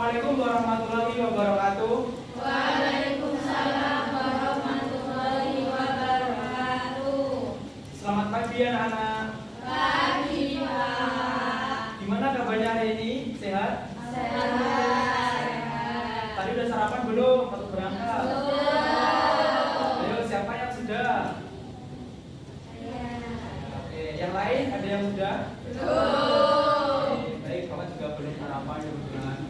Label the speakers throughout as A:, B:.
A: Assalamualaikum warahmatullahi wabarakatuh.
B: Waalaikumsalam warahmatullahi wabarakatuh.
A: Selamat pagi anak-anak.
B: Pagi Pak.
A: Gimana kabarnya hari ini? Sehat?
B: Sehat.
A: Tadi udah sarapan belum? Atau berangkat?
B: Belum.
A: Ayo, siapa yang sudah? Oke, yang lain ada yang sudah?
B: Belum.
A: Oke, baik, kawan juga belum sarapan kebetulan.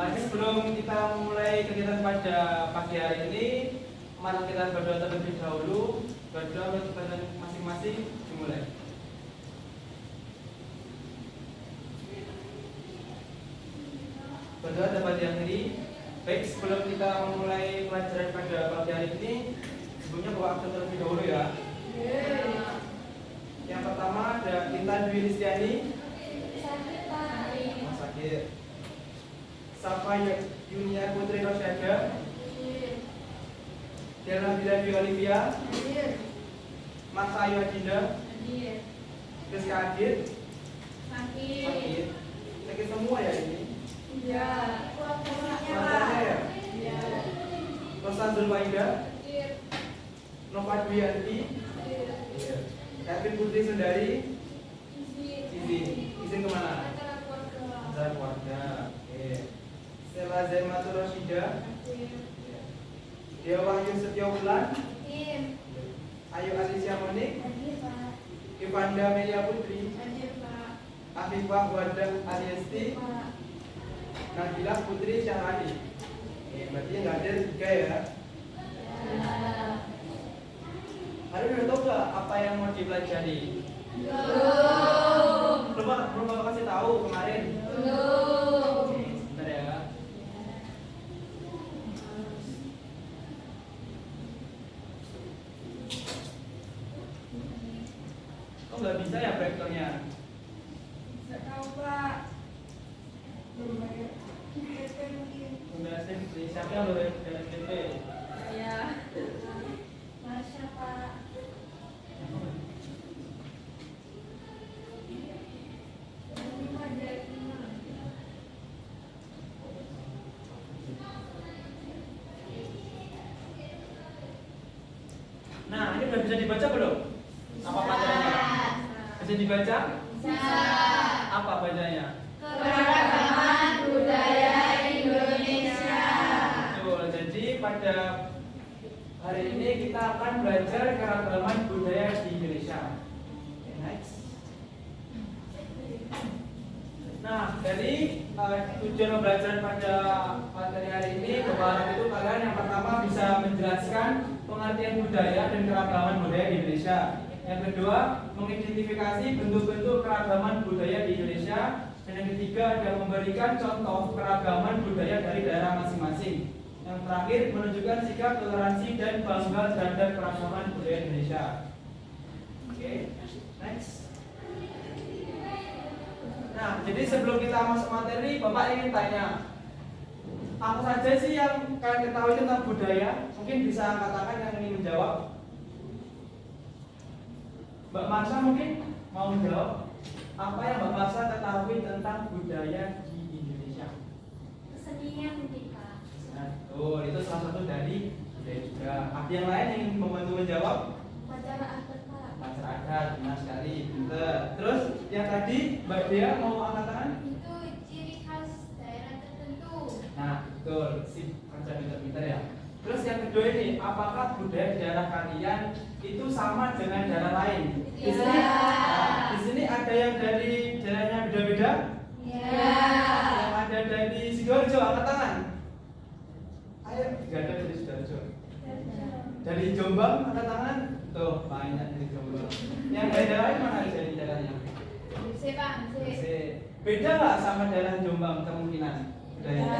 A: Ini sebelum kita mulai kegiatan pada pagi hari ini, mari kita berdoa terlebih dahulu. Berdoa untuk kepada masing-masing dimulai. Berdoa dapat diakhiri. Baik, sebelum kita memulai pelajaran pada pagi hari ini, sebelumnya bawa akte terlebih dahulu ya. Yang pertama ada Intan Dwi Listiani, Mas Sakit, Safa Yunia Putri Rosyada, Dela Bila Dwi Olivia, Mas Ayu Adinda, Rizka Adit, Sakit. Sakit semua ya ini.
B: Ya.
A: Mantannya ya. Rosa Zulmaida, Nova Dwianti, Kevin Putri Sundari, izin kemana? Acara keluarga. Oke. Stella Zaimatul Roshida, Dewa Wahyu Setiaulan, Ayu Alicia Monik, Ivanda Melia Putri, Afifah Wadah Ariesti, Nabila Putri Syahrani. Berarti yang nggak ada 3 ya. Hari ini udah tahu nggak apa yang mau dipelajari? Belum Bapak kasih tahu kemarin. Oke, sebentar ya. Kok nggak bisa ya proyektornya? Udah siapa yang udah SPP? Nah, ini udah bisa dibaca belum? Apa bacanya? Bisa dibaca? Apa bacanya?
B: Keragaman budaya Indonesia.
A: Betul. Jadi pada hari ini kita akan belajar keragaman budaya di Indonesia. Okay, next. Nah, dari tujuan pembelajaran pada materi hari ini, Bapak itu kalian yang pertama bisa menjelaskan pengertian budaya dan keragaman budaya di Indonesia. Yang kedua, mengidentifikasi bentuk-bentuk keragaman budaya di Indonesia. Dan yang ketiga, ada memberikan contoh keragaman budaya dari daerah masing-masing. Yang terakhir, menunjukkan sikap toleransi dan bangga terhadap keragaman budaya Indonesia. Oke, next. Nah, jadi sebelum kita masuk materi, Bapak ingin tanya, apa saja sih yang kalian ketahui tentang budaya? Mungkin bisa katakan yang ingin menjawab. Mbak Marsha mungkin mau menjawab. Apa yang Mbak Marsha ketahui tentang budaya di Indonesia?
B: Kesenian kita.
A: Nah, itu salah satu dari budaya juga. Ada yang lain yang ingin membantu menjawab?
B: Upacara adat Pak.
A: Upacara adat, benar sekali. Pinter. Terus yang tadi Mbak Dea mau angkat tangan?
B: Itu ciri khas daerah tertentu.
A: Nah, betul. Sip, kerja pinter-pinter ya. Terus yang kedua ini, apakah budaya daerah kalian itu sama dengan daerah lain? Di sini, di sini ada yang dari daerahnya beda-beda? Yang ada dari Sidoarjo, angkat tangan. Ayo, nggak ada dari Sidoarjo. Dari Jombang, angkat tangan. Tuh, banyak dari Jombang. Yang dari daerah lain mana dari daerahnya? Beda nggak sama daerah Jombang kemungkinan budayanya?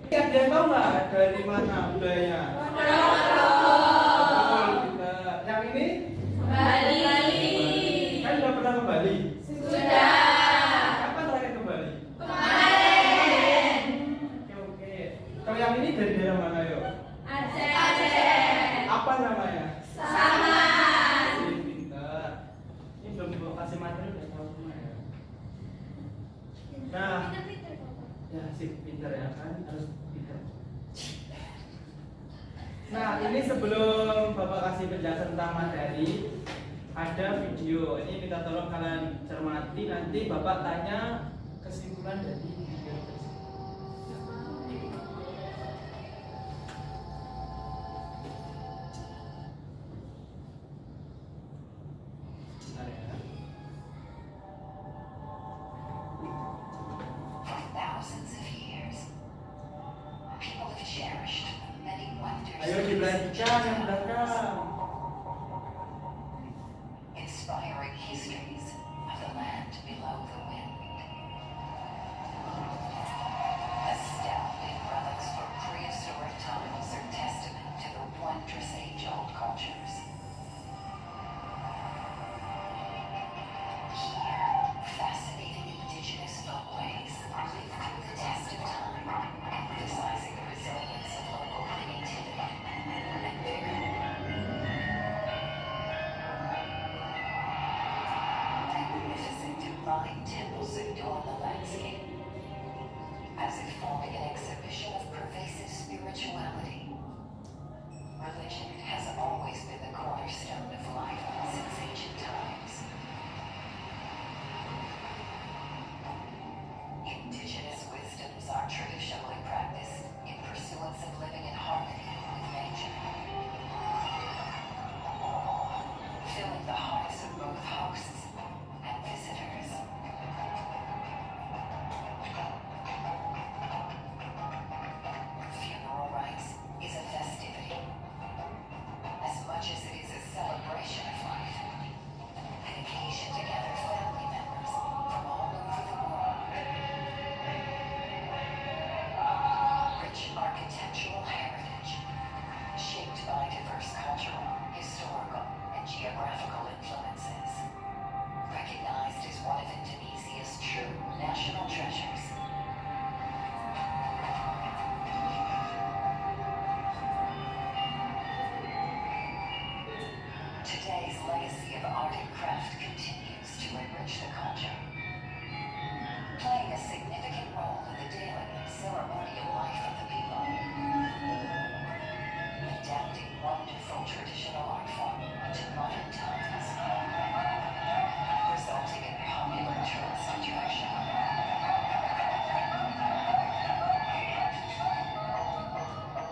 A: Ada yang tahu nggak dari mana budayanya? Betul, kita. Yang ini?
B: Bali.
A: Kan udah pernah ke Bali?
B: Sudah.
A: Kapan terakhir ke Bali?
B: Kemarin.
A: Oke. Kalau yang ini dari daerah mana yuk?
B: Aceh.
A: Apa namanya?
B: Sama.
A: Pintar. Ini belum kasih materi udah tahu semua ya. Nah, ya sip. harus tidak. Nah, ini sebelum Bapak kasih penjelasan tentang materi, ada video. Ini minta tolong kalian cermati, nanti Bapak tanya kesimpulan dari video tersebut. Bentar ya.
C: For thousands of years, people have cherished the many wonders
A: Ayo dilanjutkan yang belakang.
C: inspiring histories of the land below the wind. Astounding relics from prehistoric times are testament to the wondrous age-old cultures. Here, fascinating indigenous folkways live through the test of time, emphasizing the resilience of local creativity and vigor. Magnificent divine temples adorn the landscape, as if forming an exhibition of pervasive spirituality. Religion has always been the cornerstone of life since ancient times. Indigenous wisdoms are traditionally practiced in pursuance of living in harmony with nature, filling the hearts of both hosts and visitors. Funeral rites is a festivity, as much as it is a celebration of life, an occasion to gather family members from all over the world. Rich architectural heritage, shaped by diverse cultural, historical, and geographical influences, recognized as one of Indonesia's true national treasures. Today's legacy of art and craft continues to enrich the culture, playing a significant role in the daily and ceremonial life of the people. Adapting wonderful traditional art form to modern times, resulting in popular tourist attraction.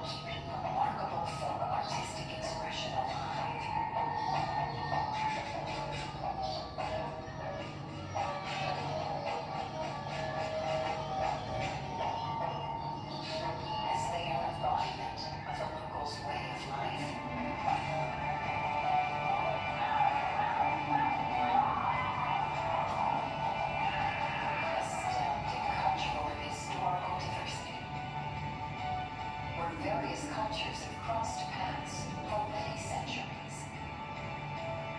C: Keeping remarkable folk artistic expression alive. As they are embodiment of the locals' way of life. Astounding cultural and historical diversity, where various cultures have crossed paths for many centuries.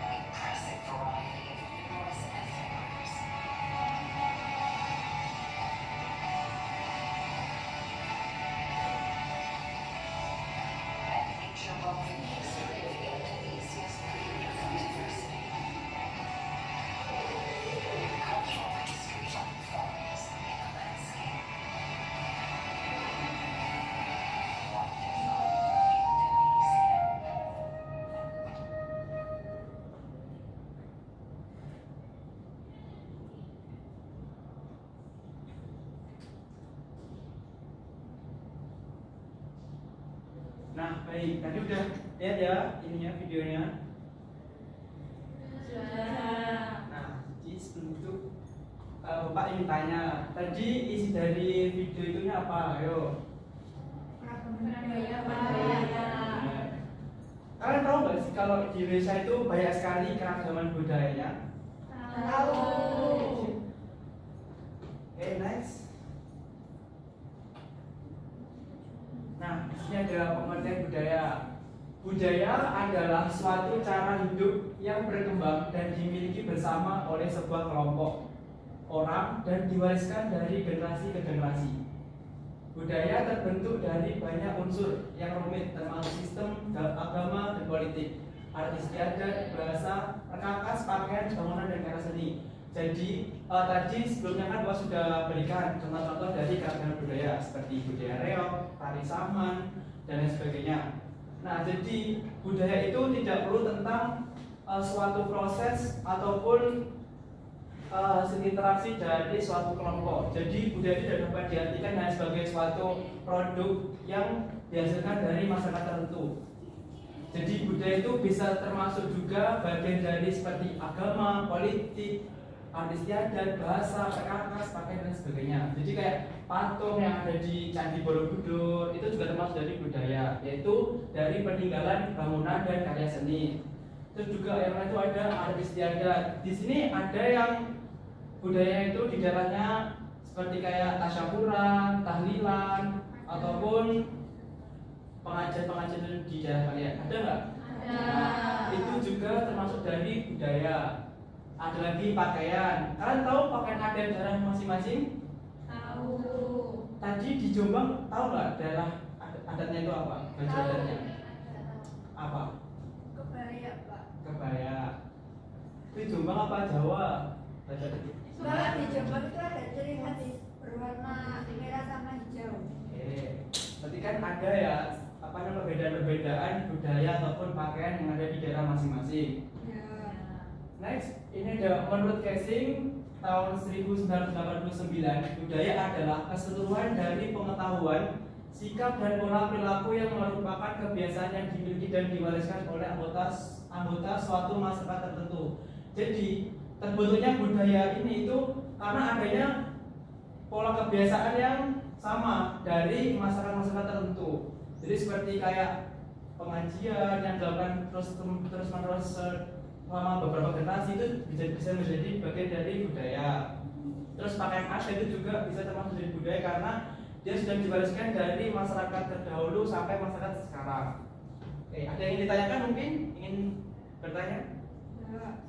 C: Impressive variety of numerous ethnic groups. An interwoven history of Indonesia's beautiful diversity. Cultural history unfolds in the landscape. Wonderful Indonesia.
A: Nah, baik. Tadi udah lihat ya ininya videonya.
B: Sudah.
A: Nah, jadi sebelum itu Bapak ingin tanya, tadi isi dari video itu apa? Ayo.
B: Budaya.
A: Kalian tahu nggak sih kalau di Indonesia itu banyak sekali keragaman budayanya?
B: Tahu.
A: Oke, next. Nah, di sini ada pengertian budaya. Budaya adalah suatu cara hidup yang berkembang dan dimiliki bersama oleh sebuah kelompok orang dan diwariskan dari generasi ke generasi. Budaya terbentuk dari banyak unsur yang rumit termasuk sistem, agama, dan politik, arti istiadat, bahasa, perkakas, pakaian, bangunan, dan karya seni. Jadi tadi sebelumnya kan Bapak sudah berikan contoh-contoh dari keragaman budaya seperti budaya reog, tari saman, dan lain sebagainya. Nah, jadi budaya itu tidak perlu tentang suatu proses ataupun hasil interaksi dari suatu kelompok. Jadi budaya itu tidak dapat diartikan hanya sebagai suatu produk yang dihasilkan dari masyarakat tertentu. Jadi budaya itu bisa termasuk juga bagian dari seperti agama, politik, adat istiadat, bahasa, perkakas, pakaian dan sebagainya. Jadi kayak patung yang ada di Candi Borobudur itu juga termasuk dari budaya, yaitu dari peninggalan bangunan dan karya seni. Terus juga yang lain itu ada adat istiadat. Di sini ada yang budaya itu di daerahnya seperti kayak tasyakuran, tahlilan, ataupun pengajian-pengajian di daerah kalian. Ada nggak?
B: Ada.
A: Itu juga termasuk dari budaya. Ada lagi pakaian. Kalian tahu pakaian adat daerah masing-masing?
B: Tahu.
A: Tadi di Jombang tahu nggak daerah adatnya itu apa? Baju adatnya apa?
B: Kebaya, Pak.
A: Kebaya. Itu Jombang apa Jawa? Baju adat itu.
B: Kalau di Jombang itu ada ciri khas berwarna merah sama hijau.
A: Berarti kan ada ya apa namanya perbedaan-perbedaan budaya ataupun pakaian yang ada di daerah masing-masing.
B: Ya.
A: Next, ini ada menurut Casing tahun 1989, budaya adalah keseluruhan dari pengetahuan, sikap dan pola perilaku yang merupakan kebiasaan yang dimiliki dan diwariskan oleh anggota suatu masyarakat tertentu. Jadi terbentuknya budaya ini itu karena adanya pola kebiasaan yang sama dari masyarakat tertentu. Jadi seperti kayak pengajian yang dilakukan terus menerus selama beberapa generasi itu bisa menjadi bagian dari budaya. Terus pakaian adat itu juga bisa termasuk dari budaya karena dia sudah diwariskan dari masyarakat terdahulu sampai masyarakat sekarang. Ada yang ingin ditanyakan mungkin? Ingin bertanya?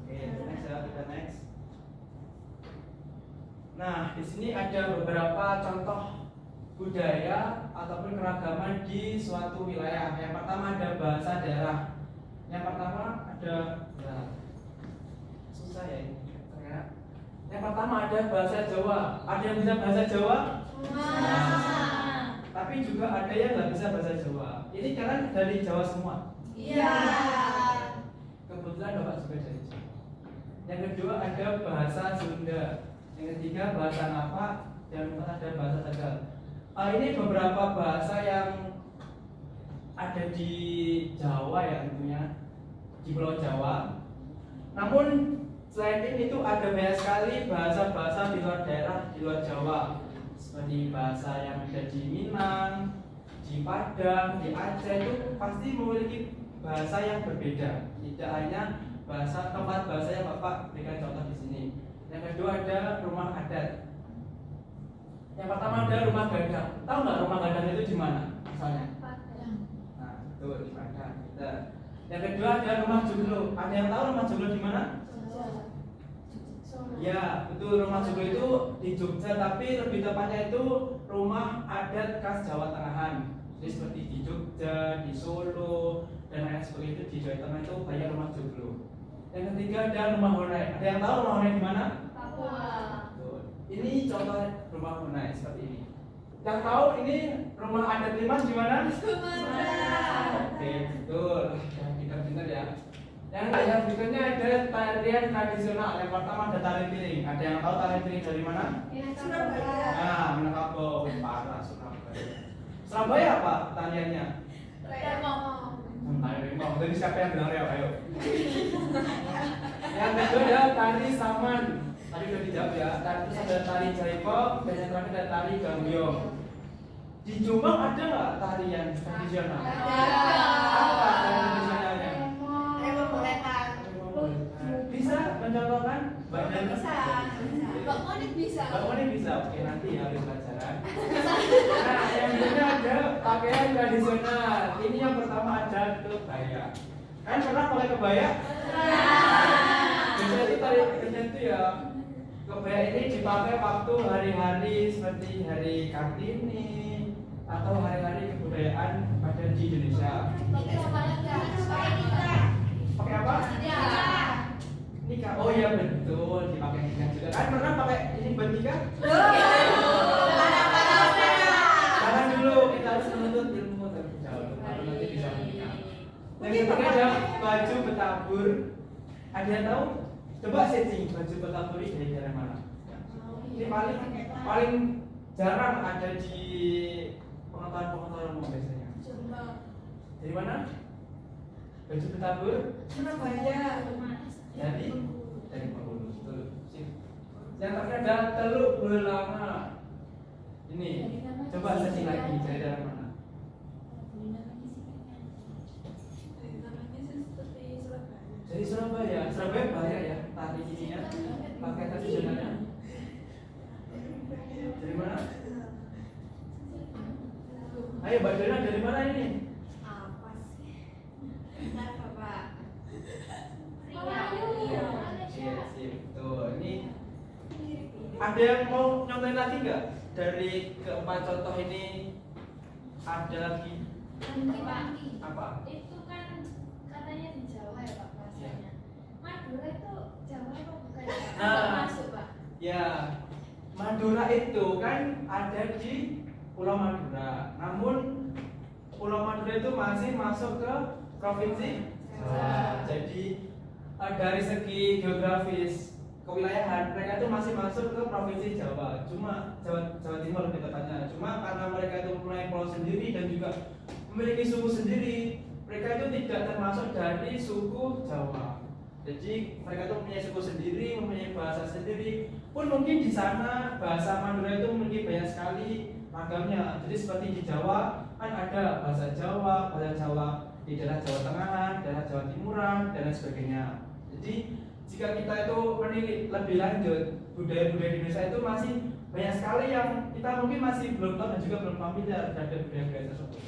A: Next ya, kita next. Nah, di sini ada beberapa contoh budaya ataupun keragaman di suatu wilayah. Yang pertama ada bahasa daerah. Yang pertama ada susah ya ini. Yang pertama ada bahasa Jawa. Ada yang bisa bahasa Jawa? Tapi juga ada yang nggak bisa bahasa Jawa. Ini kalian dari Jawa semua?
B: Iya.
A: Kebetulan Bapak juga dari Jawa. Yang kedua ada bahasa Sunda. Yang ketiga bahasa Napak. Yang keempat ada bahasa Tegal. Ini beberapa bahasa yang ada di Jawa ya tentunya, di Pulau Jawa. Namun selain itu ada banyak sekali bahasa-bahasa di luar daerah, di luar Jawa, seperti bahasa yang ada di Minang, di Padang, di Aceh itu pasti memiliki bahasa yang berbeda. Tidak hanya tempat bahasa yang Bapak berikan contoh di sini. Yang kedua ada rumah adat. Yang pertama ada rumah gadang. Tahu nggak rumah gadang itu di mana asalnya? Nah, betul di Padang. Yang kedua ada rumah joglo. Ada yang tahu rumah joglo di mana? Ya, betul, rumah joglo itu di Jogja, tapi lebih tepatnya itu rumah adat khas Jawa Tengahan. Jadi seperti di Jogja, di Solo, dan lain sebagainya itu di Jawa Tengah itu banyak rumah joglo. Yang ketiga ada rumah honai. Ada yang tahu rumah honai di mana?
B: Papua.
A: Ini contoh rumah honai seperti ini. Yang tahu ini rumah adat Limas di mana?
B: Sumatera.
A: Oke, betul. Pintar-pintar ya. Yang berikutnya ada tarian tradisional. Yang pertama ada tari piring. Ada yang tahu tari piring dari mana?
B: Surabaya.
A: Nah, Minangkabau, parah Surabaya. Surabaya apa tariannya? Tari rimau. Jadi siapa yang bilang ya? Ayo. Yang kedua ada tari saman. Tadi udah dijawab ya. Terus ada tari jaipong dan yang terakhir ada tari gambyong. Di Jombang ada nggak tarian tradisional? Apa tarian tradisionalnya? Bisa mencontohkan?
B: Bisa. Mbak Monik bisa.
A: Mbak Monik bisa. Oke, nanti ya habis pelajaran. Nah, yang ini ada pakaian tradisional. Ini yang pertama ada kebaya. Kalian pernah pakai kebaya? Biasanya itu tariannya itu ya. Kebaya ini dipakai waktu hari-hari seperti hari Kartini atau hari-hari kebudayaan pada di Indonesia. Pakai apa?
B: Iya.
A: Nikah nikah. Oh iya betul, dipakai nikah juga. Kan pernah pakai ini buat nikah? Jangan dulu, kita harus menuntut ilmu terlebih dahulu, baru nanti bisa menikah. Yang ketiga ada baju betabur. Ada yang tahu? Coba searching baju betabur ini dari daerah mana? Ini paling jarang ada di pengetahuan umum biasanya. Dari mana? Baju betabur?
B: Surabaya.
A: Dari Bengkulu. Betul. Sip. Yang terakhir ada Teluk Belanga. Ini coba searching lagi dari daerah mana? Dari Surabaya. Surabaya banyak ya tari ini ya. Pakai tradisionalnya. Dari mana? Ayo Mbak Dona dari mana ini?
B: Apa sih? Bentar, Bapak.
A: Iya, sip. Tuh, ini ada yang mau nyontohin lagi nggak? Dari keempat contoh ini ada lagi apa?
D: Itu kan katanya di Jawa ya Pak bahasanya. Madura itu Jawa apa bukan?
A: Nah.
D: Masuk Pak.
A: Ya, Madura itu kan ada di Pulau Madura. Namun Pulau Madura itu masih masuk ke provinsi Jawa. Jadi dari segi geografis kewilayahan mereka itu masih masuk ke provinsi Jawa. Cuma Jawa Timur lebih tepatnya. Cuma karena mereka itu mempunyai pulau sendiri dan juga memiliki suku sendiri, mereka itu tidak termasuk dari suku Jawa. Jadi mereka itu mempunyai suku sendiri, mempunyai bahasa sendiri. Pun mungkin di sana bahasa Madura itu memiliki banyak sekali ragamnya. Jadi seperti di Jawa kan ada bahasa Jawa di daerah Jawa Tengahan, daerah Jawa Timuran dan lain sebagainya. Jadi jika kita itu menilik lebih lanjut budaya-budaya di Indonesia itu masih banyak sekali yang kita mungkin masih belum tahu dan juga belum familiar terhadap budaya-budaya tersebut.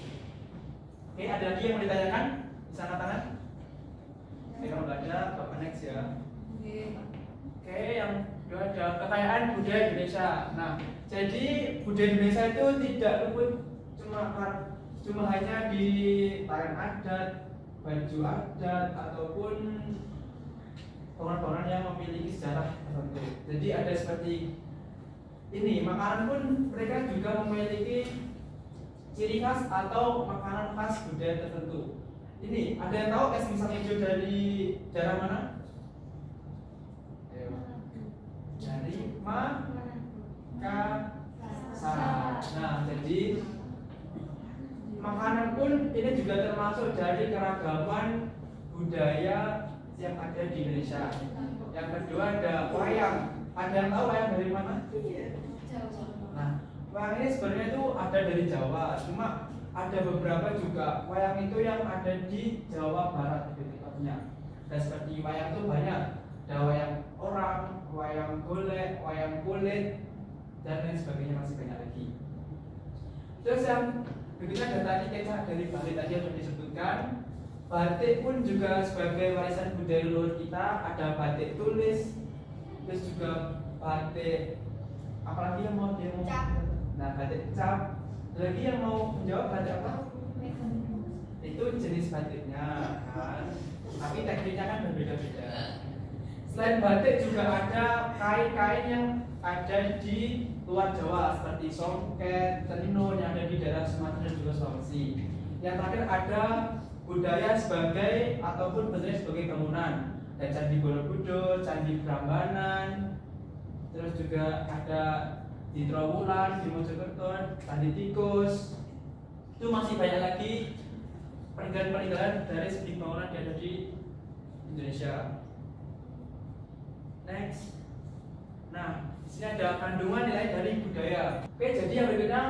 A: Oke, ada lagi yang mau ditanyakan? Bisa angkat tangan? Oke, kalau nggak ada, Bapak next ya. Oke, yang kedua ada kekayaan budaya Indonesia. Nah, jadi budaya Indonesia itu tidak luput cuma hanya di pakaian adat, baju adat ataupun bangunan-bangunan yang memiliki sejarah tertentu. Jadi ada seperti ini, makanan pun mereka juga memiliki ciri khas atau makanan khas budaya tertentu. Ini ada yang tahu es pisang hijau dari daerah mana? Ayo. Dari Makassar. Nah, jadi makanan pun ini juga termasuk dari keragaman budaya yang ada di Indonesia. Yang kedua ada wayang. Ada yang tahu wayang dari mana? Nah, wayang ini sebenarnya itu ada dari Jawa. Cuma ada beberapa juga wayang itu yang ada di Jawa Barat lebih tepatnya. Dan seperti wayang itu banyak. Ada wayang orang, wayang golek, wayang kulit, dan lain sebagainya, masih banyak lagi. Terus yang berikutnya ada tadi kecak dari Bali tadi yang sudah disebutkan. Batik pun juga sebagai warisan budaya leluhur kita. Ada batik tulis, terus juga batik apalagi yang mau dia mau. Nah, batik cap. Lagi yang mau menjawab batik apa? Itu jenis batiknya kan. Tapi tekniknya kan berbeda-beda. Selain batik juga ada kain-kain yang ada di luar Jawa seperti songket, tenun yang ada di daerah Sumatera dan juga Sulawesi. Yang terakhir ada budaya sebagai ataupun bentuknya sebagai bangunan. Ada Candi Borobudur, Candi Prambanan, terus juga ada di Trowulan, di Mojokerto, Candi Tikus. Itu masih banyak lagi peninggalan-peninggalan dari segi bangunan yang ada di Indonesia. Next. Nah, di sini ada kandungan nilai dari budaya. Oke, jadi yang berikutnya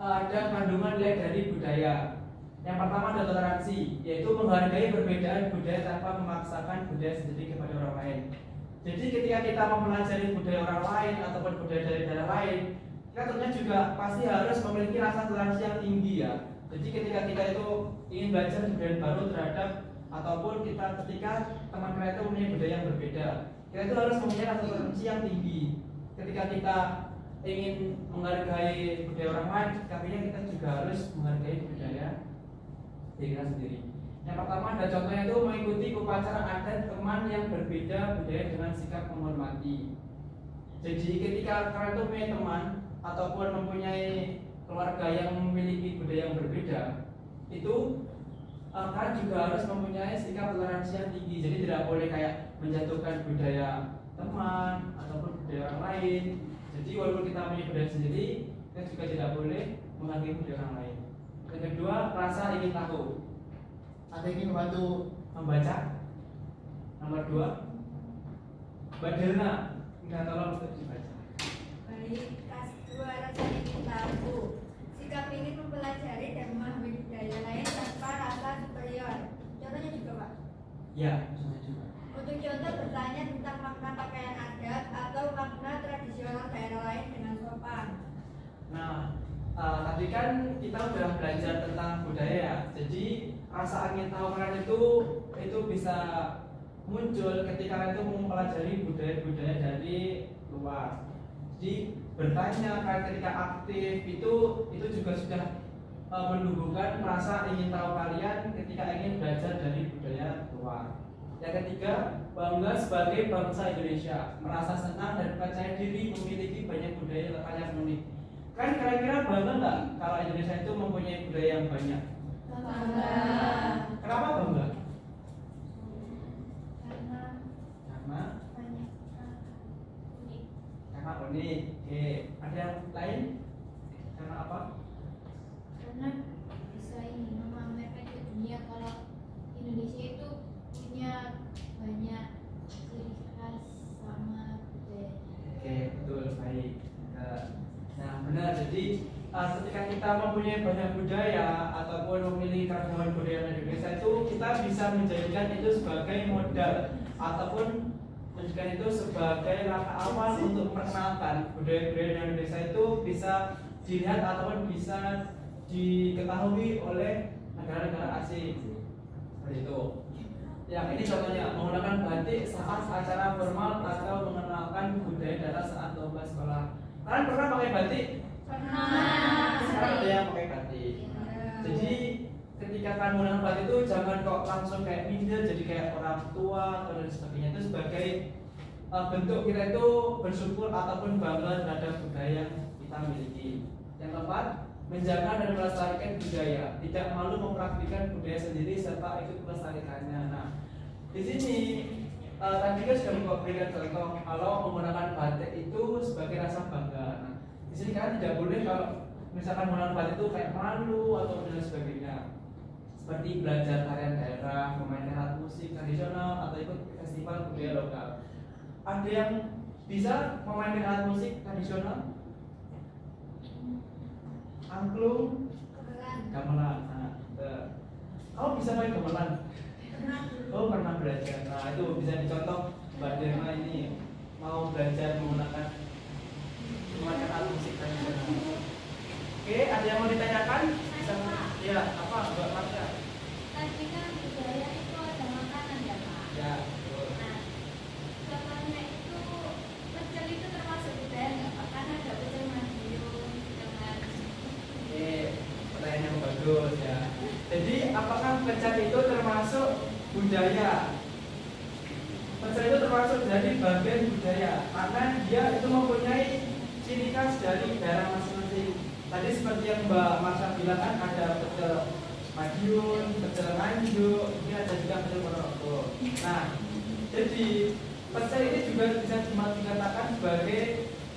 A: ada kandungan nilai dari budaya. Yang pertama ada toleransi, yaitu menghargai perbedaan budaya tanpa memaksakan budaya sendiri kepada orang lain. Jadi ketika kita mempelajari budaya orang lain ataupun budaya dari daerah lain, kita tentunya juga pasti harus memiliki rasa toleransi yang tinggi ya. Jadi ketika kita itu ingin belajar budaya baru terhadap ataupun ketika teman kita itu mempunyai budaya yang berbeda, kita itu harus mempunyai rasa toleransi yang tinggi. Ketika kita ingin menghargai budaya orang lain, tapi kita juga harus menghargai budaya diri kita sendiri. Yang pertama ada contohnya itu mengikuti upacara adat teman yang berbeda budaya dengan sikap menghormati. Jadi ketika kalian itu punya teman ataupun mempunyai keluarga yang memiliki budaya yang berbeda, itu kalian juga harus mempunyai sikap toleransi yang tinggi. Jadi tidak boleh kayak menjatuhkan budaya teman ataupun budaya orang lain. Jadi walaupun kita punya budaya sendiri, kita juga tidak boleh menghargai budaya orang lain. Yang kedua, rasa ingin tahu. Ada yang ingin membantu membaca? Nomor 2, Mbak Delna, minta tolong untuk dibaca.
B: Baik, kelas 2 rasa ingin tahu. Sikap ingin mempelajari dan memahami budaya lain tanpa rasa superior. Contohnya juga, Pak.
A: Ya, contohnya juga.
B: Untuk contoh bertanya tentang makna pakaian adat atau makna tradisional daerah lain dengan sopan.
A: Nah, tadi kan kita udah belajar tentang budaya. Jadi rasa ingin tahu kalian itu bisa muncul ketika kalian itu mempelajari budaya-budaya dari luar. Jadi bertanya kalian ketika aktif itu juga sudah menumbuhkan rasa ingin tahu kalian ketika ingin belajar dari budaya luar. Yang ketiga, bangga sebagai bangsa Indonesia, merasa senang dan percaya diri memiliki banyak budaya lokal yang unik. Kan kira-kira bangga nggak kalau Indonesia itu mempunyai budaya yang banyak?
B: Bangga.
A: Kenapa bangga?
B: Karena
A: Karena
B: banyak
D: Unik.
A: karena unik. Oke, ada yang lain? Karena apa?
D: Karena bisa ini memamerkan ke dunia kalau Indonesia itu punya banyak ciri khas sama budaya.
A: Oke, betul, baik. Nah, benar. Jadi ketika kita mempunyai banyak budaya ataupun memiliki keragaman budaya Indonesia itu, kita bisa menjadikan itu sebagai modal ataupun menjadikan itu sebagai langkah awal untuk memperkenalkan budaya-budaya Indonesia itu bisa dilihat ataupun bisa diketahui oleh negara-negara asing. Seperti itu. Ya, ini contohnya menggunakan batik saat acara formal atau mengenalkan budaya daerah saat lomba sekolah. Kalian pernah pakai batik?
B: Pernah.
A: Sekarang ada yang pakai batik.
B: Ya.
A: Jadi ketika kalian menggunakan batik itu jangan kok langsung kayak minder jadi kayak orang tua atau dan sebagainya. Itu sebagai bentuk kita itu bersyukur ataupun bangga terhadap budaya yang kita miliki. Yang keempat, menjaga dan melestarikan budaya, tidak malu mempraktikkan budaya sendiri serta ikut melestarikannya. Nah, di sini tadi kan sudah memberikan contoh kalau menggunakan batik itu sebagai rasa bangga. Nah, di sini kan tidak boleh kalau misalkan menggunakan batik itu kayak malu atau dan sebagainya. Seperti belajar tarian daerah, memainkan alat musik tradisional atau ikut festival budaya lokal. Ada yang bisa memainkan alat musik tradisional? Angklung, gamelan. Nah, kamu bisa main gamelan? Oh, pernah belajar. Nah, itu bisa dicontoh Mbak Derma ini mau belajar menggunakan alat musik tradisional. Oke, ada yang mau ditanyakan? Bisa, ya, apa Mbak Marsha?
D: Tadi kan budaya itu ada makanan ya Pak.
A: Ya, betul.
D: Nah, contohnya itu pecel itu termasuk budaya nggak Pak? Karena ada pecel Madiun dengan
A: Oke, pertanyaan yang bagus ya. Jadi, apakah pecel itu termasuk budaya? Pecel itu termasuk dari bagian budaya karena dia itu mempunyai ciri khas dari daerah masing-masing. Tadi seperti yang Mbak Marsha bilang kan ada pecel Madiun, pecel Nganjuk, ini ada juga pecel Ponorogo. Nah, jadi pecel ini juga bisa dikatakan sebagai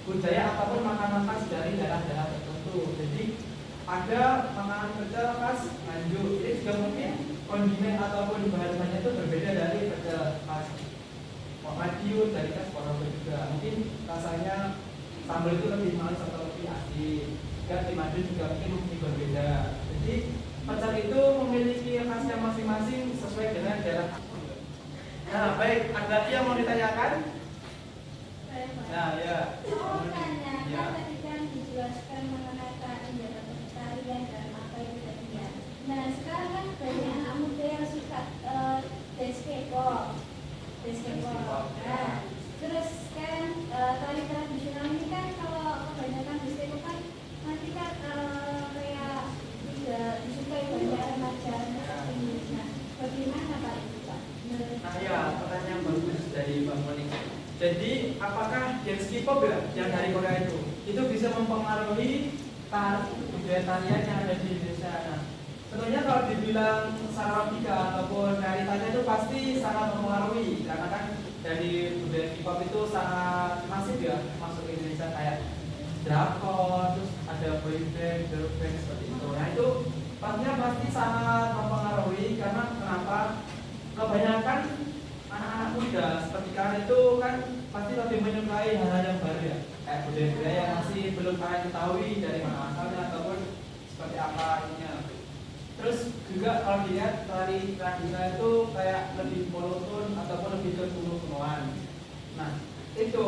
A: budaya ataupun makanan khas dari daerah-daerah tertentu. Jadi ada makanan pecel khas Nganjuk, ini juga mungkin kondimen ataupun bahan-bahannya itu berbeda dari pecel khas Madiun, dari khas Ponorogo juga. Mungkin rasanya sambal itu lebih manis atau lebih asin. Juga di Madiun juga mungkin lebih berbeda. Jadi pecel itu memiliki khasnya masing-masing sesuai dengan daerah. Nah, baik, ada lagi yang mau ditanyakan? Nah, ya.
D: Oh, tanya,
A: Ya.
D: kan tadi kan dijelaskan mengenai tarian dan apa itu tadi ya. Nah, sekarang kan banyak anak muda yang suka dance K-pop. Nah, terus kan tari tradisional ini kan kalau kebanyakan dance K-pop kan nanti kan kayak tidak disukai banyak remaja seperti ini. Nah,
A: apakah dance K-pop ya yang dari Korea itu bisa mempengaruhi budaya tarian yang ada di Indonesia. Nah, tentunya kalau dibilang secara logika ataupun realitanya itu pasti sangat mempengaruhi karena kan dari budaya K-pop itu sangat masif ya masuk ke Indonesia kayak drakor, terus ada boyband, girlband seperti itu. Nah itu pastinya pasti sangat mempengaruhi karena kenapa? Kebanyakan anak-anak muda seperti kalian itu kan pasti lebih menyukai hal-hal yang baru ya, kayak budaya-budaya yang masih belum kalian ketahui dari mana asalnya ataupun seperti apa ininya. Terus juga kalau dilihat tari tradisional itu kayak lebih monoton ataupun lebih ke kuno-kunoan. Nah itu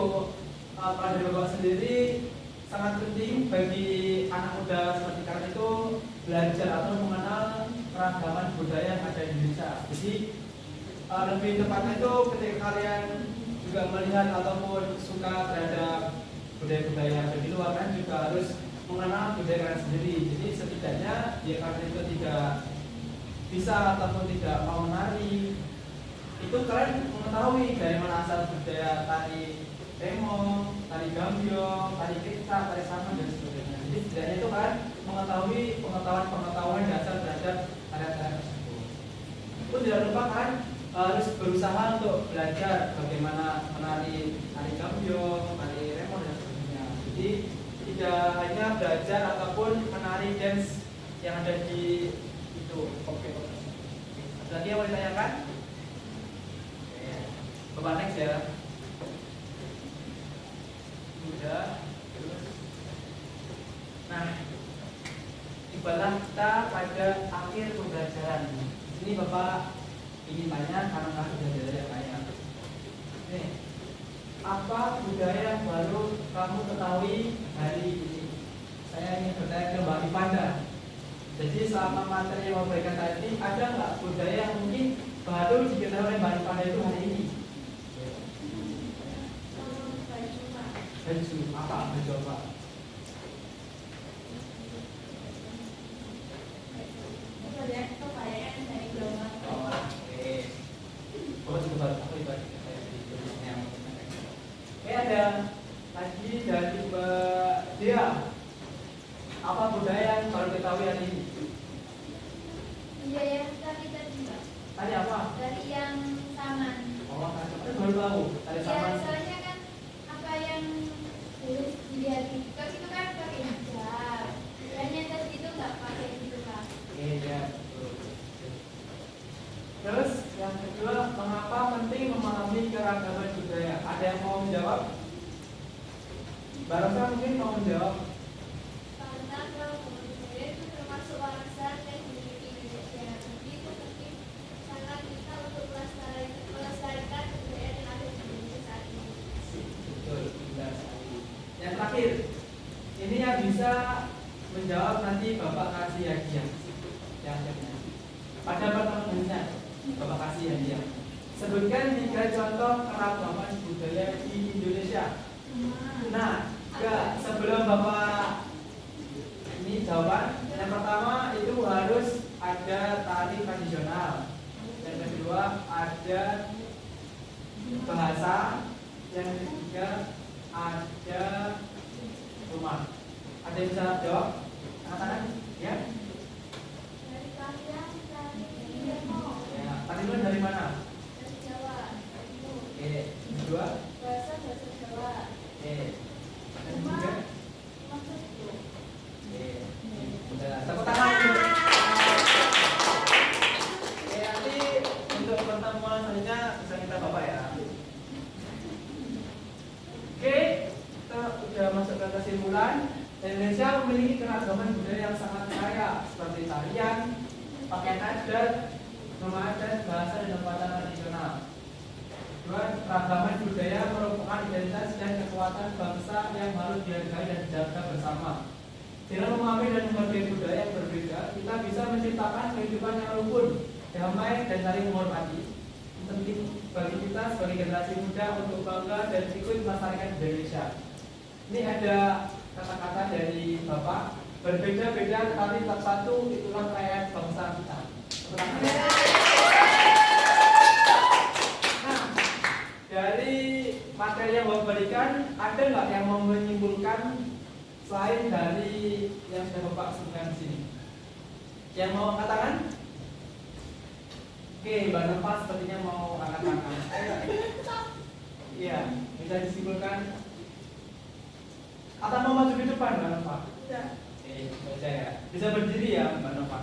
A: kalau dari bapak sendiri sangat penting bagi anak muda seperti kalian itu belajar atau mengenal keragaman budaya yang ada di Indonesia. Jadi lebih tepatnya itu ketika kalian juga melihat ataupun suka terhadap budaya-budaya yang ada di luar kan juga harus mengenal budaya kalian sendiri. Jadi setidaknya ya kalian itu tidak bisa ataupun tidak mau menari, itu kalian mengetahui dari mana asal budaya tari remo, tari gambyong, tari kecak, tari saman dan sebagainya. Jadi setidaknya itu kan mengetahui pengetahuan dasar terhadap tarian-tarian tersebut. Itu tidak lupa kan harus berusaha untuk belajar bagaimana menari tari gambyong, tari remo dan sebagainya. Jadi tidak hanya belajar ataupun menari dance yang ada di itu. Oke. Ada lagi yang mau ditanyakan? Bapak next ya. Sudah. Nah, tibalah kita pada akhir pembelajaran. Ini Bapak ingin tanya karena kan sudah belajar banyak. Nih, apa budaya yang baru kamu ketahui hari ini? Saya ingin bertanya ke Mbak Ipanda. Jadi selama materi yang memberikan tadi, ada nggak budaya yang mungkin baru diketahui oleh Mbak Ipanda itu hari ini? Baju apa? Baju apa? Ada lagi dari Mbak Dia. Apa budaya yang baru diketahui hari ini?
D: Iya yang tadi Mbak.
A: Tadi apa?
D: Dari yang saman.
A: Oh, itu baru tahu. Tadi
D: Ya
A: sama.
D: soalnya kan apa yang dilihat di TikTok itu kan pakai hijab. Dan yang tadi itu nggak pakai gitu Kak.
A: Iya. Terus yang kedua, mengapa penting memahami keragaman budaya? Ada yang mau menjawab? Barangkali mungkin mau menjawab.
D: Karena keragaman budaya itu termasuk warisan yang dimiliki Indonesia. Jadi itu penting sangat kita untuk melestarikan budaya yang ada di Indonesia saat ini.
A: Betul, benar sekali. Yang terakhir, ini yang bisa menjawab nanti Bapak kasih hadiah. Yang kedua, pada pertemuannya Bapak kasih hadiah. Sebutkan 3 contoh keragaman budaya di Indonesia. Nah, sebelum Bapak ini jawaban, yang pertama itu harus ada tari tradisional. Yang kedua ada bahasa. Yang ketiga ada rumah. Ada yang bisa jawab? Angkat ya?
D: Dari kalian tadi demo
A: Ya, tadi lu dari mana?
D: dari Jawa.
A: Oke, yang kedua.
D: Bahasa Jawa.
A: Oke. Yang ketiga.
D: Maksudku.
A: Oke. Udah, tepuk tangan dulu. Oke, nanti untuk pertemuan selanjutnya bisa kita Bapak ya. Oke, kita sudah masuk ke kesimpulan. Indonesia memiliki keragaman budaya yang sangat kaya seperti tarian, pakaian adat, rumah adat, bahasa dan tempatan tradisional. Kedua, keragaman budaya merupakan identitas dan kekuatan bangsa yang harus dihargai dan dijaga bersama. Dengan memahami dan menghargai budaya yang berbeda, kita bisa menciptakan kehidupan yang rukun, damai, dan saling menghormati. Penting bagi kita sebagai generasi muda untuk bangga dan ikut melestarikan Indonesia. Ini ada kata-kata dari Bapak, berbeda-beda tetapi tetap satu, itulah rakyat bangsa kita. Nah, dari materi yang Bapak berikan ada nggak yang mau menyimpulkan selain dari yang sudah Bapak sebutkan di sini? Yang mau angkat tangan? Oke, Mbak Nova sepertinya mau angkat tangan. Iya, bisa disimpulkan. Atau mau maju ke depan, Mbak Nova?
B: Ya.
A: Oke, baca ya. Bisa berdiri ya, Mbak Nova.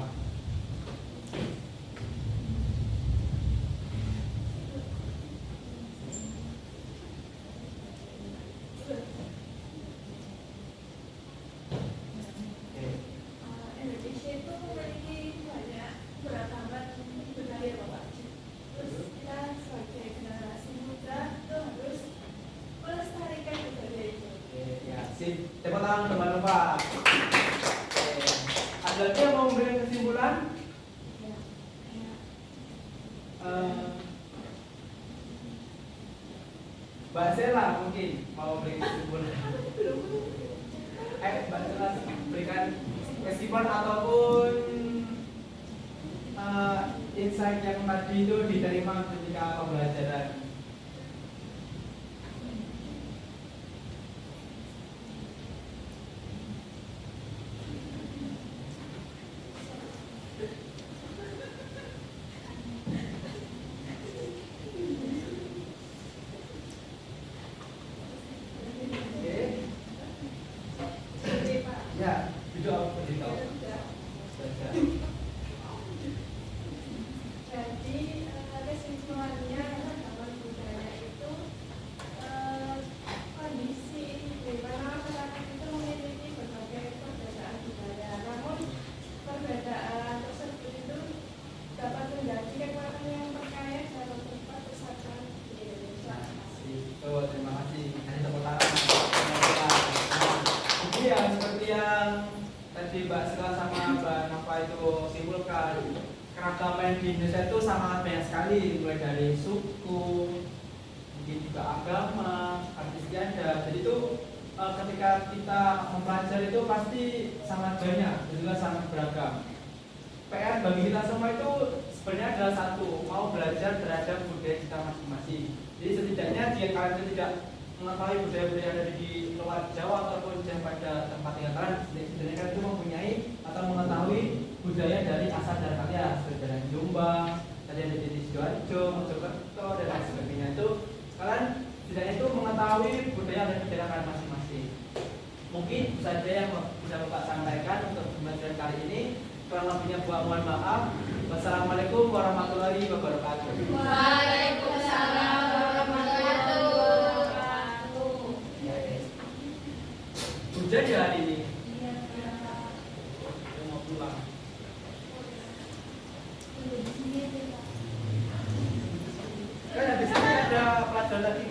A: Oke.
B: Indonesia itu memiliki banyak beragam budaya Bapak. Terus kita sebagai generasi muda itu harus melestarikan budaya itu.
A: Oke, ya, sip. Tepuk tangan untuk Mbak Nova. Oke. Ada lagi yang mau memberikan kesimpulan? Mbak Sela mungkin mau beri kesimpulan. Mbak Sela berikan kesimpulan ataupun insight yang tadi itu diterima ketika pembelajaran. Oke.
B: Jadi Pak,
A: Ya, duduk beritahu.
B: ya.
A: Baca.
B: Jadi kesimpulannya keragaman budaya itu kondisi di mana masyarakat itu memiliki berbagai perbedaan budaya. Namun perbedaan tersebut itu dapat menjadi kekuatan yang perkaya dalam tempat persatuan di Indonesia.
A: Tuh, terima kasih. Kasih tepuk tangan. Nah, jadi ya seperti yang tadi Mbak Sela sama Mbak Nova itu simpulkan, keragaman di Indonesia itu sangat banyak sekali, mulai dari suku, mungkin juga agama, arti istiadat. Jadi itu ketika kita mempelajari itu pasti sangat banyak dan juga sangat beragam. PR bagi kita semua itu sebenarnya adalah satu, mau belajar terhadap budaya kita masing-masing. Jadi setidaknya jika kalian itu tidak mengetahui budaya-budaya yang ada di luar Jawa ataupun yang pada tempat tinggal kalian, setidaknya kalian itu mempunyai atau mengetahui budaya dari asal daerah kalian, seperti dari Jombang, tadi ada di Sidoarjo, Mojokerto dan lain sebagainya. Itu kalian setidaknya itu mengetahui budaya dari daerah kalian masing-masing. Mungkin saja yang bisa Bapak sampaikan untuk pembelajaran kali ini. Kurang lebihnya mohon maaf. Wassalamualaikum warahmatullahi wabarakatuh.
B: Waalaikumsalam warahmatullahi wabarakatuh.
A: Hujan ya hari ini.
D: Iya,
A: Mau pulang.
D: di sini aja, Pak.
A: Kan habis ini ada pelajaran lagi